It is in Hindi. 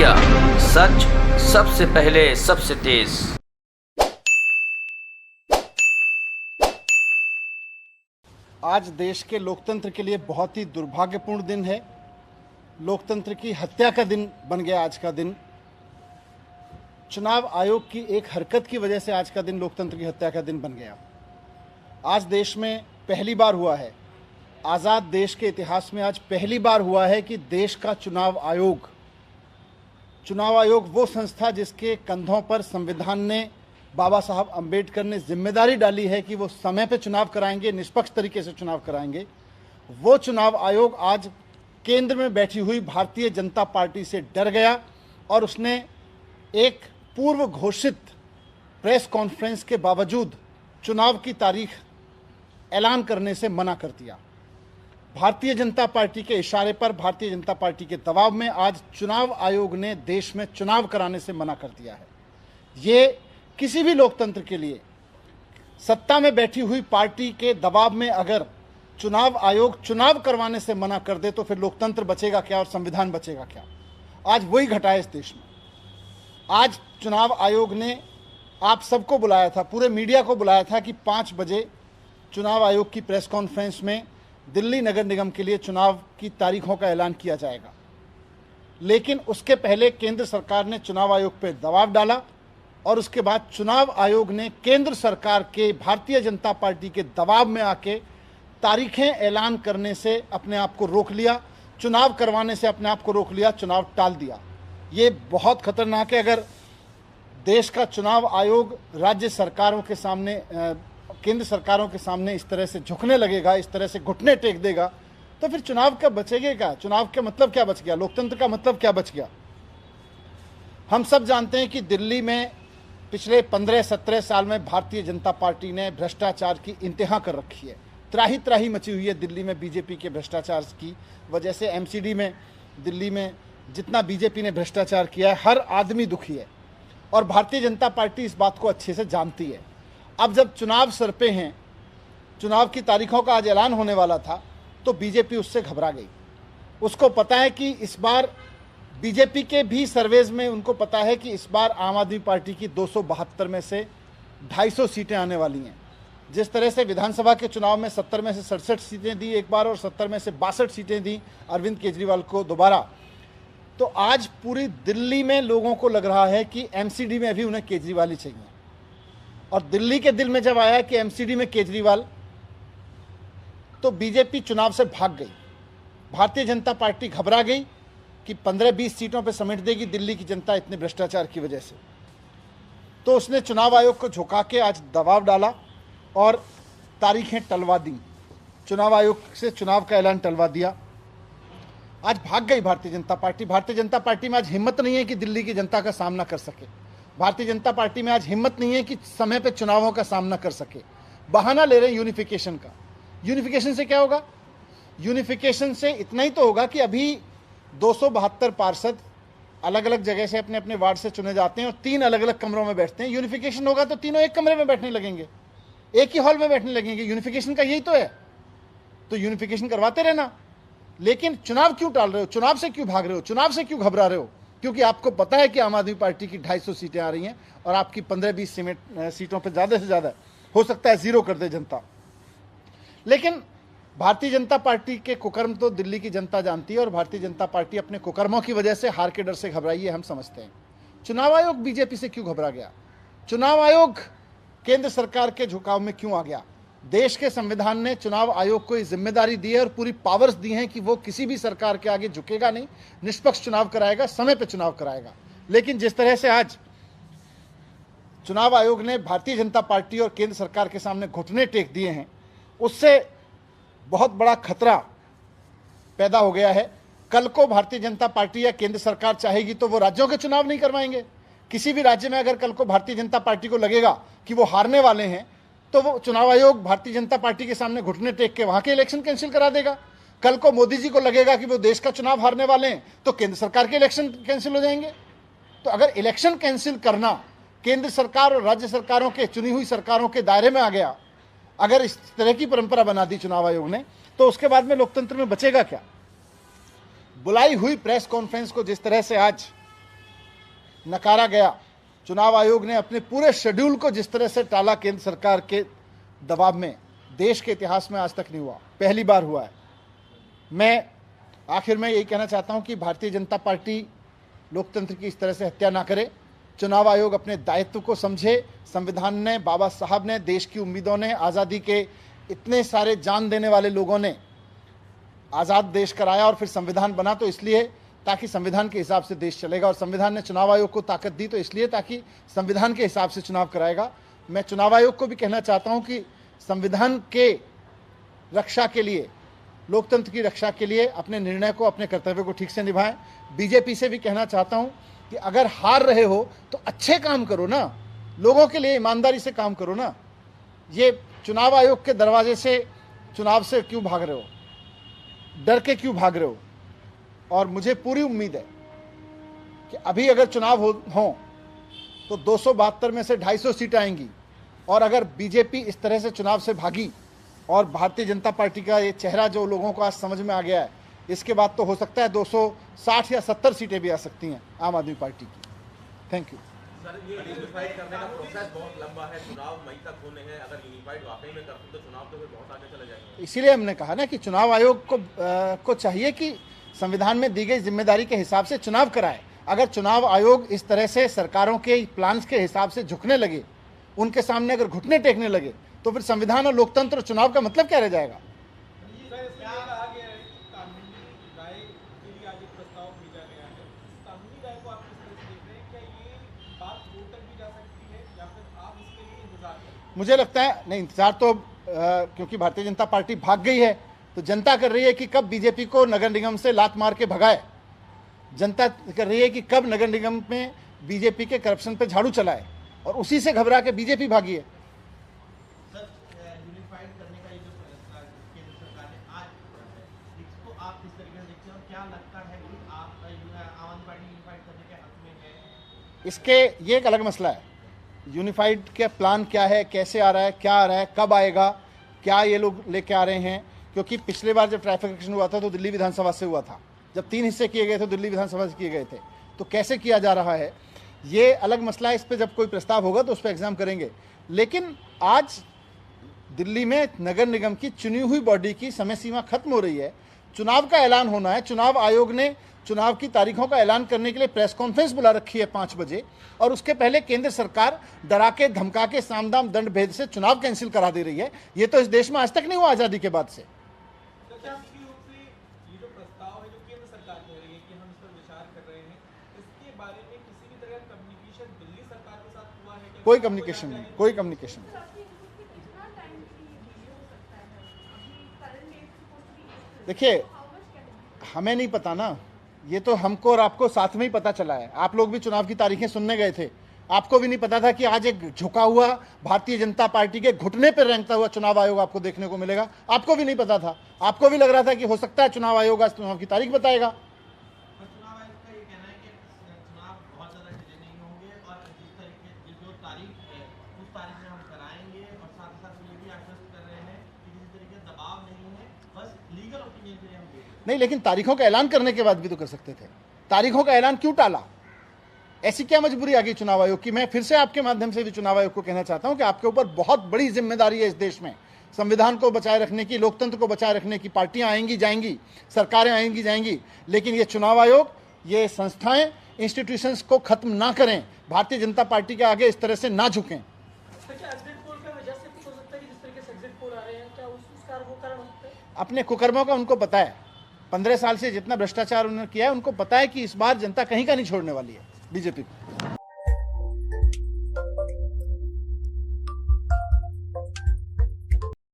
इंडिया, सच सबसे पहले सबसे तेज। आज देश के लोकतंत्र के लिए बहुत ही दुर्भाग्यपूर्ण दिन है। लोकतंत्र की हत्या का दिन बन गया आज का दिन। चुनाव आयोग की एक हरकत की वजह से आज का दिन लोकतंत्र की हत्या का दिन बन गया। आज देश में पहली बार हुआ है, आज़ाद देश के इतिहास में आज पहली बार हुआ है कि देश का चुनाव आयोग वो संस्था जिसके कंधों पर संविधान ने, बाबा साहब अंबेडकर ने जिम्मेदारी डाली है कि वो समय पे चुनाव कराएंगे, निष्पक्ष तरीके से चुनाव कराएंगे, वो चुनाव आयोग आज केंद्र में बैठी हुई भारतीय जनता पार्टी से डर गया और उसने एक पूर्व घोषित प्रेस कॉन्फ्रेंस के बावजूद चुनाव की तारीख ऐलान करने से मना कर दिया। भारतीय जनता पार्टी के इशारे पर, भारतीय जनता पार्टी के दबाव में आज चुनाव आयोग ने देश में चुनाव कराने से मना कर दिया है। ये किसी भी लोकतंत्र के लिए, सत्ता में बैठी हुई पार्टी के दबाव में अगर चुनाव आयोग चुनाव करवाने से मना कर दे तो फिर लोकतंत्र बचेगा क्या और संविधान बचेगा क्या? आज वही घटा है इस देश में। आज चुनाव आयोग ने आप सबको बुलाया था, पूरे मीडिया को बुलाया था कि 5 बजे चुनाव आयोग की प्रेस कॉन्फ्रेंस में दिल्ली नगर निगम के लिए चुनाव की तारीखों का ऐलान किया जाएगा। लेकिन उसके पहले केंद्र सरकार ने चुनाव आयोग पर दबाव डाला और उसके बाद चुनाव आयोग ने केंद्र सरकार के, भारतीय जनता पार्टी के दबाव में आके तारीखें ऐलान करने से अपने आप को रोक लिया, चुनाव करवाने से अपने आप को रोक लिया, चुनाव टाल दिया। ये बहुत खतरनाक है। अगर देश का चुनाव आयोग राज्य सरकारों के सामने, केंद्र सरकारों के सामने इस तरह से झुकने लगेगा, इस तरह से घुटने टेक देगा, तो फिर चुनाव का बचेगा क्या? चुनाव का मतलब क्या बच गया? लोकतंत्र का मतलब क्या बच गया? हम सब जानते हैं कि दिल्ली में पिछले 15-17 साल में भारतीय जनता पार्टी ने भ्रष्टाचार की इंतहा कर रखी है। त्राही त्राही मची हुई है दिल्ली में बीजेपी के भ्रष्टाचार की वजह से। एमसीडी में, दिल्ली में जितना बीजेपी ने भ्रष्टाचार किया है, हर आदमी दुखी है और भारतीय जनता पार्टी इस बात को अच्छे से जानती है। अब जब चुनाव सर पे हैं, चुनाव की तारीखों का आज ऐलान होने वाला था, तो बीजेपी उससे घबरा गई। उसको पता है कि इस बार बीजेपी के भी सर्वेज में उनको पता है कि इस बार आम आदमी पार्टी की 272 में से 250 सीटें आने वाली हैं। जिस तरह से विधानसभा के चुनाव में 70 में से 67 सीटें दी एक बार और 70 में से 62 सीटें दी अरविंद केजरीवाल को दोबारा, तो आज पूरी दिल्ली में लोगों को लग रहा है कि एमसीडी में भी उन्हें केजरीवाल ही चाहिए। और दिल्ली के दिल में जब आया कि एमसीडी में केजरीवाल, तो बीजेपी चुनाव से भाग गई। भारतीय जनता पार्टी घबरा गई कि 15-20 सीटों पर समेट देगी दिल्ली की जनता इतने भ्रष्टाचार की वजह से। तो उसने चुनाव आयोग को झुका के आज दबाव डाला और तारीखें टलवा दी, चुनाव आयोग से चुनाव का ऐलान टलवा दिया। आज भाग गई भारतीय जनता पार्टी। भारतीय जनता पार्टी में आज हिम्मत नहीं है कि दिल्ली की जनता का सामना कर सके। भारतीय जनता पार्टी में आज हिम्मत नहीं है कि समय पे चुनावों का सामना कर सके। बहाना ले रहे हैं यूनिफिकेशन का। यूनिफिकेशन से क्या होगा? यूनिफिकेशन से इतना ही तो होगा कि अभी 272 पार्षद अलग अलग जगह से अपने अपने वार्ड से चुने जाते हैं और 3 अलग अलग कमरों में बैठते हैं। यूनिफिकेशन होगा तो तीनों एक कमरे में बैठने लगेंगे, एक ही हॉल में बैठने लगेंगे। यूनिफिकेशन का यही तो है। तो यूनिफिकेशन करवाते रहना। लेकिन चुनाव क्यों टाल रहे हो? चुनाव से क्यों भाग रहे हो? चुनाव से क्यों घबरा रहे हो? क्योंकि आपको पता है कि आम आदमी पार्टी की 250 सीटें आ रही हैं और आपकी 15-20 सीटों पर ज़्यादा से ज़्यादा हो सकता है जीरो कर दे जनता। लेकिन भारतीय जनता पार्टी के कुकर्म तो दिल्ली की जनता जानती है और भारतीय जनता पार्टी अपने कुकर्मों की वजह से, हार के डर से घबराई है, हम समझते हैं। चुनाव आयोग बीजेपी से क्यों घबरा गया? चुनाव आयोग केंद्र सरकार के झुकाव में क्यों आ गया? देश के संविधान ने चुनाव आयोग को ये जिम्मेदारी दी है और पूरी पावर्स दी हैं कि वो किसी भी सरकार के आगे झुकेगा नहीं, निष्पक्ष चुनाव कराएगा, समय पे चुनाव कराएगा। लेकिन जिस तरह से आज चुनाव आयोग ने भारतीय जनता पार्टी और केंद्र सरकार के सामने घुटने टेक दिए हैं, उससे बहुत बड़ा खतरा पैदा हो गया है। कल को भारतीय जनता पार्टी या केंद्र सरकार चाहेगी तो वो राज्यों के चुनाव नहीं करवाएंगे। किसी भी राज्य में अगर कल को भारतीय जनता पार्टी को लगेगा कि वो हारने वाले हैं, तो वो चुनाव आयोग भारतीय जनता पार्टी के सामने घुटने टेक के वहां के इलेक्शन कैंसिल करा देगा। कल को मोदी जी को लगेगा कि वो देश का चुनाव हारने वाले हैं, तो केंद्र सरकार के इलेक्शन कैंसिल हो जाएंगे। तो अगर इलेक्शन कैंसिल करना केंद्र सरकार और राज्य सरकारों के, चुनी हुई सरकारों के दायरे में आ गया, अगर इस तरह की परंपरा बना दी चुनाव आयोग ने, तो उसके बाद में लोकतंत्र में बचेगा क्या? बुलाई हुई प्रेस कॉन्फ्रेंस को जिस तरह से आज नकारा गया। चुनाव आयोग ने अपने पूरे शेड्यूल को जिस तरह से टाला केंद्र सरकार के दबाव में, देश के इतिहास में आज तक नहीं हुआ, पहली बार हुआ है। मैं आखिर में यही कहना चाहता हूं कि भारतीय जनता पार्टी लोकतंत्र की इस तरह से हत्या ना करे। चुनाव आयोग अपने दायित्व को समझे। संविधान ने, बाबा साहब ने, देश की उम्मीदों ने, आज़ादी के इतने सारे जान देने वाले लोगों ने आज़ाद देश कराया और फिर संविधान बना तो इसलिए ताकि संविधान के हिसाब से देश चलेगा, और संविधान ने चुनाव आयोग को ताकत दी तो इसलिए ताकि संविधान के हिसाब से चुनाव कराएगा। मैं चुनाव आयोग को भी कहना चाहता हूं कि संविधान के रक्षा के लिए, लोकतंत्र की रक्षा के लिए अपने निर्णय को, अपने कर्तव्य को ठीक से निभाएं। बीजेपी से भी कहना चाहता हूं कि अगर हार रहे हो तो अच्छे काम करो ना, लोगों के लिए ईमानदारी से काम करो ना। ये चुनाव आयोग के दरवाजे से चुनाव से क्यों भाग रहे हो, डर के क्यों भाग रहे हो? और मुझे पूरी उम्मीद है कि अभी अगर चुनाव हो तो 272 में से 250 सीटें आएंगी, और अगर बीजेपी इस तरह से चुनाव से भागी और भारतीय जनता पार्टी का ये चेहरा जो लोगों को आज समझ में आ गया है, इसके बाद तो हो सकता है 260 या 70 सीटें भी आ सकती हैं आम आदमी पार्टी की। Thank you. सर, ये यूनिफाइड करने का प्रोसेस बहुत लंबा है, चुनाव मई तक होने हैं। अगर यूनिफाइड वाकई में करते तो चुनाव तो फिर बहुत आगे चले जाएंगे। इसीलिए हमने कहा ना कि चुनाव आयोग को चाहिए कि संविधान में दी गई जिम्मेदारी के हिसाब से चुनाव कराए। अगर चुनाव आयोग इस तरह से सरकारों के प्लान्स के हिसाब से झुकने लगे, उनके सामने अगर घुटने टेकने लगे, तो फिर संविधान और लोकतंत्र और चुनाव का मतलब क्या रह जाएगा? मुझे लगता है नहीं, इंतजार तो क्योंकि भारतीय जनता पार्टी भाग गई है तो जनता कर रही है कि कब बीजेपी को नगर निगम से लात मार के भगाए। जनता कर रही है कि कब नगर निगम में बीजेपी के करप्शन पे झाड़ू चलाए, और उसी से घबरा के बीजेपी भागी है। सर, यूनिफाइड करने का ये जो फैसला केंद्र सरकार ने आज किया है, इसको आप किस तरीके से देखते हैं और क्या लगता है कि आप आम आदमी पार्टी यूनिफाइड करने के हक में है? इसके ये एक अलग मसला है। यूनिफाइड के प्लान क्या है, कैसे आ रहा है, क्या आ रहा है, कब आएगा, क्या ये लोग लेके आ रहे हैं? क्योंकि पिछले बार जब ट्राइफिकेशन हुआ था तो दिल्ली विधानसभा से हुआ था, जब 3 हिस्से किए गए थे दिल्ली विधानसभा से किए गए थे, तो कैसे किया जा रहा है ये अलग मसला है। इस पर जब कोई प्रस्ताव होगा तो उस पर एग्जाम करेंगे। लेकिन आज दिल्ली में नगर निगम की चुनी हुई बॉडी की समय सीमा खत्म हो रही है, चुनाव का ऐलान होना है। चुनाव आयोग ने चुनाव की तारीखों का ऐलान करने के लिए प्रेस कॉन्फ्रेंस बुला रखी है 5 बजे, और उसके पहले केंद्र सरकार डरा के, धमका के, साम दाम दंड भेद से चुनाव कैंसिल करा दे रही है। ये तो इस देश में आज तक नहीं हुआ आज़ादी के बाद से। ये जो प्रस्ताव है जो केंद्र सरकार कह रही है कि हम इस पर विचार कर रहे हैं, इसके बारे में किसी भी तरह का कम्युनिकेशन दिल्ली सरकार के साथ हुआ है? कोई कम्युनिकेशन नहीं, कोई कम्युनिकेशन नहीं। देखिए, हमें नहीं पता ना, ये तो हमको और आपको साथ में ही पता चला है। आप लोग भी चुनाव की तारीखें सुनने गए थे, आपको भी नहीं पता था कि आज एक झुका हुआ भारतीय जनता पार्टी के घुटने पर रेंगता हुआ चुनाव आयोग आपको देखने को मिलेगा। आपको भी नहीं पता था, आपको भी लग रहा था कि हो सकता है चुनाव आयोग आज चुनाव की तारीख बताएगा। चुनाव आयोग का ये कहना है कि चुनाव बहुत ज्यादा डिले नहीं होंगे और जिस तरीके की जो तारीख है उस तारीख में हम कराएंगे, और साथ ही साथ ये भी आश्वस्त कर रहे हैं कि किसी तरीके का दबाव नहीं है, बस लीगल ओपिनियन के लिए हम देंगे। नहीं, लेकिन तारीखों का ऐलान करने के बाद भी तो कर सकते थे। तारीखों का ऐलान क्यों टाला? ऐसी क्या मजबूरी आ गई चुनाव आयोग की? मैं फिर से आपके माध्यम से भी चुनाव आयोग को कहना चाहता हूं कि आपके ऊपर बहुत बड़ी जिम्मेदारी है इस देश में। संविधान को बचाए रखने की, लोकतंत्र को बचाए रखने की। पार्टियां आएंगी जाएंगी, सरकारें आएंगी जाएंगी, लेकिन ये चुनाव आयोग, ये संस्थाएं, इंस्टीट्यूशंस को खत्म ना करें, भारतीय जनता पार्टी के आगे इस तरह से ना झुकें। अपने कुकर्मों का उनको पता है। 15 साल से जितना भ्रष्टाचार उन्होंने किया है उनको पता है कि इस बार जनता कहीं का नहीं छोड़ने वाली है बीजेपी को।